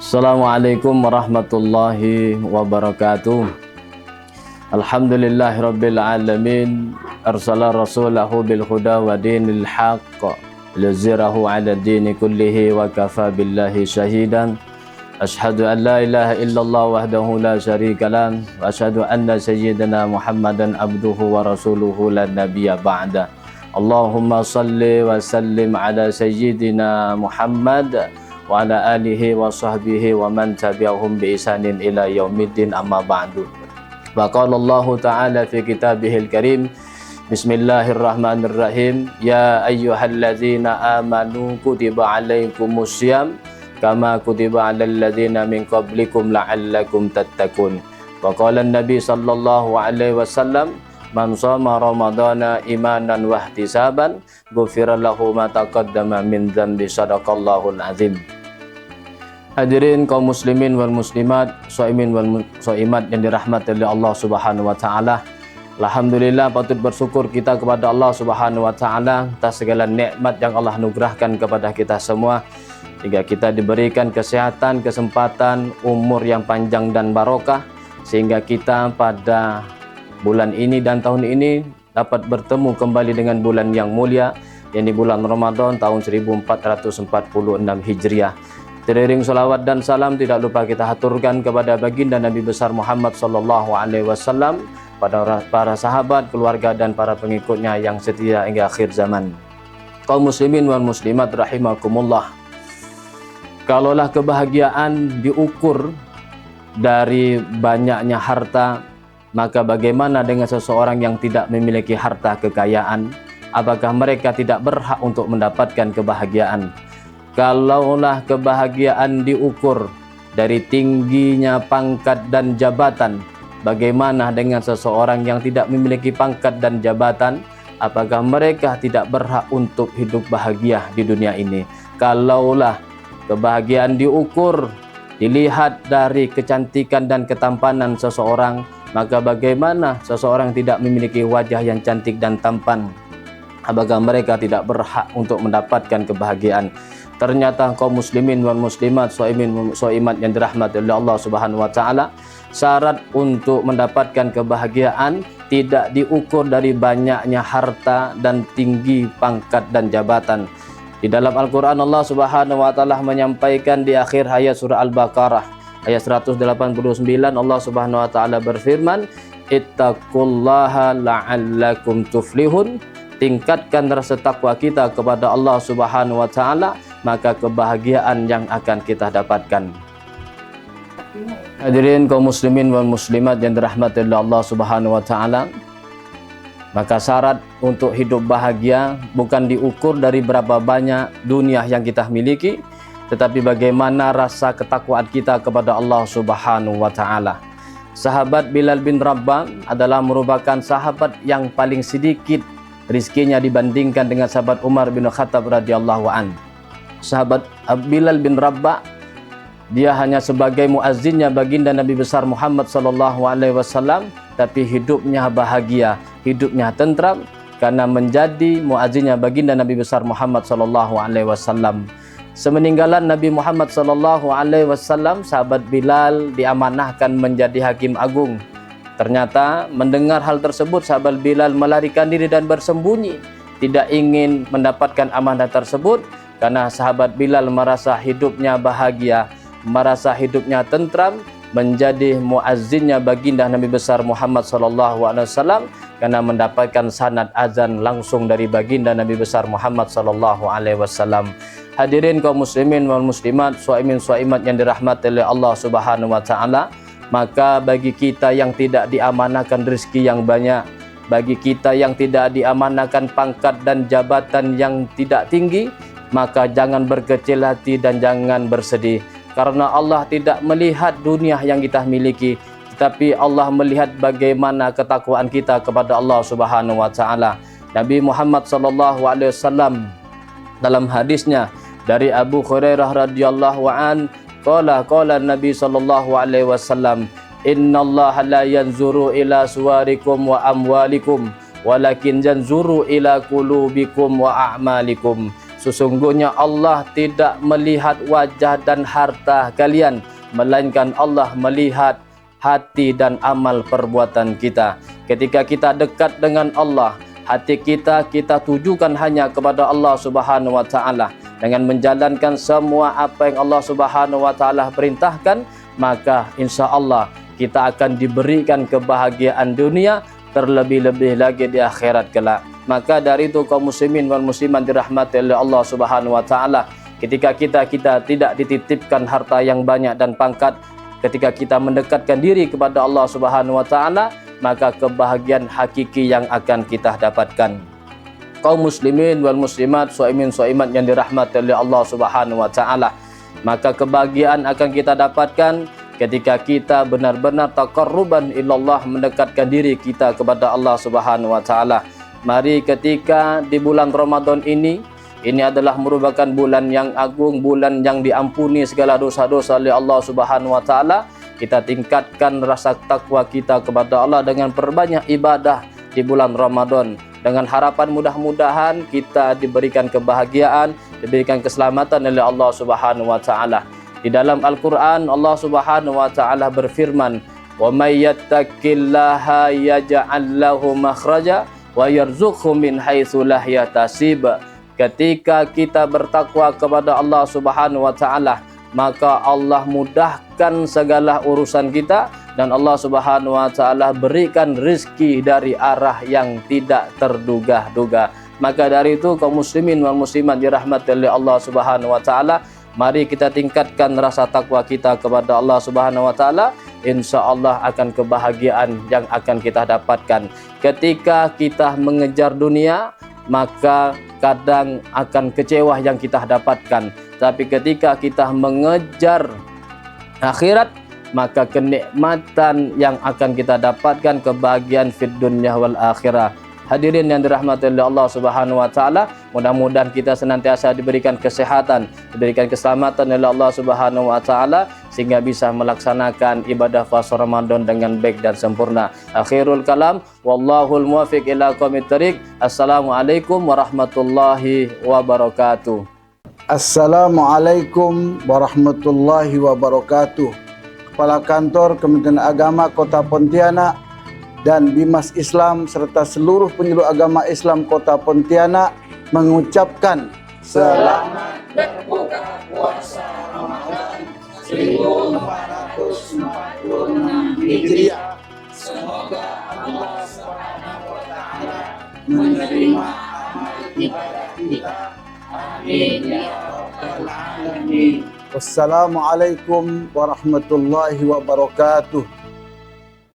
Assalamualaikum warahmatullahi wabarakatuh. Alhamdulillahi rabbil alamin. Arsala rasulahu bil huda wa dinil haqq liyuzhirahu ala dini kullihi wa kafa billahi syahidan. Ashhadu an la ilaha illallah wahdahu la syarika lah wa ashhadu anna sayyidina Muhammadan abduhu wa rasuluhu la nabiyya ba'da. Allahumma salli wa sallim ala sayyidina Muhammad wa ala alihi wa sahbihi wa man tabi'ahum bi ihsanin ila yaumiddin, amma ba'du. Wa qala Allah ta'ala fi kitabihil karim, bismillahirrahmanirrahim, ya ayyuhalladzina amanu kutiba alaikumus syiyam kama kutiba alal ladzina min qablikum la'allakum tattaqun. Wa qala an-nabi sallallahu alaihi wasallam, man shoma ramadhana imanan wa ihtisaban ghufira lahu ma taqaddama min dzambi, sadaqallahul azim. Hadirin kaum muslimin wal muslimat, shaimin wal shaimat yang dirahmati oleh Allah Subhanahu wa taala. Alhamdulillah, patut bersyukur kita kepada Allah Subhanahu wa taala atas segala nikmat yang Allah anugerahkan kepada kita semua, hingga kita diberikan kesehatan, kesempatan, umur yang panjang dan barokah, sehingga kita pada bulan ini dan tahun ini dapat bertemu kembali dengan bulan yang mulia, yakni bulan Ramadan tahun 1446 Hijriah. Teriring salawat dan salam tidak lupa kita haturkan kepada baginda Nabi besar Muhammad sallallahu alaihi wasallam, pada para sahabat, keluarga dan para pengikutnya yang setia hingga akhir zaman. Kaum muslimin wal muslimat rahimakumullah. Kalaulah kebahagiaan diukur dari banyaknya harta, maka bagaimana dengan seseorang yang tidak memiliki harta kekayaan? Apakah mereka tidak berhak untuk mendapatkan kebahagiaan? Kalaulah kebahagiaan diukur dari tingginya pangkat dan jabatan, bagaimana dengan seseorang yang tidak memiliki pangkat dan jabatan? Apakah mereka tidak berhak untuk hidup bahagia di dunia ini? Kalaulah kebahagiaan diukur, dilihat dari kecantikan dan ketampanan seseorang, maka bagaimana seseorang tidak memiliki wajah yang cantik dan tampan? Apakah mereka tidak berhak untuk mendapatkan kebahagiaan? Ternyata kaum muslimin wal muslimat, shaimin shaimat yang dirahmati oleh Allah Subhanahu wa taala, syarat untuk mendapatkan kebahagiaan tidak diukur dari banyaknya harta dan tinggi pangkat dan jabatan. Di dalam Al-Qur'an Allah Subhanahu wa taala menyampaikan di akhir ayat surah Al-Baqarah ayat 189, Allah Subhanahu wa taala berfirman, ittaqullaha la'allakum tuflihun. Tingkatkan rasa takwa kita kepada Allah Subhanahu wa taala, maka kebahagiaan yang akan kita dapatkan. Hadirin kaum muslimin wal muslimat yang dirahmati oleh Allah Subhanahu wa taala, maka syarat untuk hidup bahagia bukan diukur dari berapa banyak dunia yang kita miliki, tetapi bagaimana rasa ketakwaan kita kepada Allah Subhanahu wa taala. Sahabat Bilal bin Rabah adalah merupakan sahabat yang paling sedikit rizkinya dibandingkan dengan sahabat Umar bin Khattab radhiyallahu an. Sahabat Bilal bin Rabah, dia hanya sebagai muazzinnya baginda Nabi besar Muhammad sallallahu alaihi wasallam, tapi hidupnya bahagia, hidupnya tentram karena menjadi muazzinnya baginda Nabi besar Muhammad sallallahu alaihi wasallam. Semeninggalan Nabi Muhammad sallallahu alaihi wasallam, sahabat Bilal diamanahkan menjadi hakim agung. Ternyata mendengar hal tersebut, sahabat Bilal melarikan diri dan bersembunyi, tidak ingin mendapatkan amanah tersebut, karena sahabat Bilal merasa hidupnya bahagia, merasa hidupnya tentram, menjadi muazzinnya baginda Nabi besar Muhammad sallallahu alaihi wasallam, karena mendapatkan sanad azan langsung dari baginda Nabi besar Muhammad sallallahu alaihi wasallam. Hadirin kaum muslimin wal muslimat, shaimin shaimat yang dirahmati oleh Allah Subhanahu wa taala, maka bagi kita yang tidak diamanahkan rezeki yang banyak, bagi kita yang tidak diamanahkan pangkat dan jabatan yang tidak tinggi, maka jangan berkecil hati dan jangan bersedih, karena Allah tidak melihat dunia yang kita miliki, tetapi Allah melihat bagaimana ketakwaan kita kepada Allah Subhanahu wa taala. Nabi Muhammad sallallahu alaihi wasallam dalam hadisnya dari Abu Hurairah radhiyallahu an, qala Nabi sallallahu alaihi wasallam, innallaha la yanzuru ila suwarikum wa amwalikum walakin yanzuru ila qulubikum wa a'malikum. Sesungguhnya Allah tidak melihat wajah dan harta kalian, melainkan Allah melihat hati dan amal perbuatan kita. Ketika kita dekat dengan Allah, hati kita tujukan hanya kepada Allah Subhanahu wa taala dengan menjalankan semua apa yang Allah Subhanahu wa taala perintahkan, maka insya-Allah kita akan diberikan kebahagiaan dunia, terlebih-lebih lagi di akhirat kelak. Maka dari itu kaum muslimin wal muslimat dirahmati oleh Allah Subhanahu wa taala, ketika kita tidak dititipkan harta yang banyak dan pangkat, ketika kita mendekatkan diri kepada Allah Subhanahu wa taala, maka kebahagiaan hakiki yang akan kita dapatkan. Kaum muslimin wal muslimat, shaimin shaimat yang dirahmati oleh Allah Subhanahu wa taala, maka kebahagiaan akan kita dapatkan ketika kita benar-benar taqarruban ilallah, mendekatkan diri kita kepada Allah Subhanahu wa taala. Mari ketika di bulan Ramadan ini adalah merupakan bulan yang agung, bulan yang diampuni segala dosa-dosa oleh Allah Subhanahu wa taala. Kita tingkatkan rasa takwa kita kepada Allah dengan perbanyak ibadah di bulan Ramadan, dengan harapan mudah-mudahan kita diberikan kebahagiaan, diberikan keselamatan oleh Allah Subhanahu wa taala. Di dalam Al-Qur'an Allah Subhanahu wa taala berfirman, "Wa may yattaqillaha yaj'al lahu makhraja wa yarzuqhu min haitsu la yahtasib." Ketika kita bertakwa kepada Allah Subhanahu wa taala, maka Allah mudahkan segala urusan kita dan Allah Subhanahu wa taala berikan rezeki dari arah yang tidak terduga-duga. Maka dari itu kaum muslimin wal muslimat dirahmati oleh Allah Subhanahu wa taala, mari kita tingkatkan rasa takwa kita kepada Allah Subhanahu wa taala. Insyaallah akan kebahagiaan yang akan kita dapatkan. Ketika kita mengejar dunia, maka kadang akan kecewa yang kita dapatkan. Tapi ketika kita mengejar akhirat, maka kenikmatan yang akan kita dapatkan, kebahagiaan fid dunya wal akhirah. Hadirin yang dirahmati oleh Allah Subhanahu wa taala, mudah-mudahan kita senantiasa diberikan kesehatan, diberikan keselamatan oleh Allah Subhanahu wa taala sehingga bisa melaksanakan ibadah puasa Ramadan dengan baik dan sempurna. Akhirul kalam, wallahul muwaffiq ila aqwamit thariq. Assalamualaikum warahmatullahi wabarakatuh. Assalamualaikum warahmatullahi wabarakatuh. Kepala Kantor Kementerian Agama Kota Pontianak dan Bimas Islam serta seluruh penyuluh agama Islam Kota Pontianak mengucapkan selamat berbuka puasa Ramadan 1446 Hijriah. Semoga Allah Subhanahu wa taala menerima amal ibadah kita. Amin ya rabbal alamin. Wassalamualaikum warahmatullahi wabarakatuh.